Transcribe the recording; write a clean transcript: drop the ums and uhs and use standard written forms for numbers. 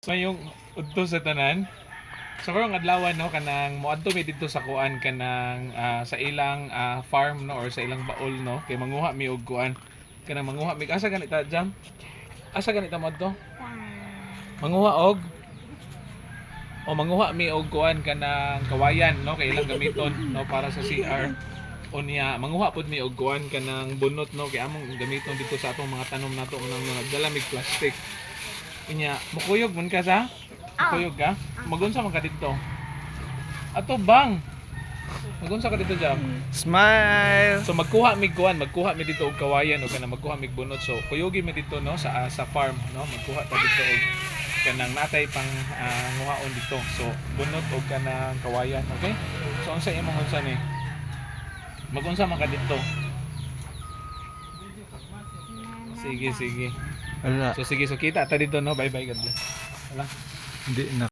So yung udto sa tanan. So karong adlaw no kanang moadto mi dito sa kuan kanang sa ilang farm no or sa ilang baol no kay manguha mi og kuan. Kanang manguha mi asa ganita jam? Asa ganita mo adto? Manguha og manguha mi og kuan kanang kawayan no kay ilang gamiton no para sa CR. Unya manguha pud mi og kuan kanang bunot no kay among gamiton dito sa atong mga tanom nato nang nagdala mig plastic. Unya mukuyog man ka sa? Mukuyog ka? Magunsa man ka dito? Ato bang? Magunsa ka dito jam? Smile! So magkuha mig kuan, magkuha mi dito og kawayan o kanang magkuha mig bunot. So kuyogi mi dito no sa farm no, magkuha ta dito og kanang natay pang nguhaon dito. So bunot og kanang kawayan, okay? So unsa imong unsa ni? Magunsa man ka dito? Sige, sige. Wala. So sige, so kita ta dito no. Bye bye God bless. Wala. Hindi na.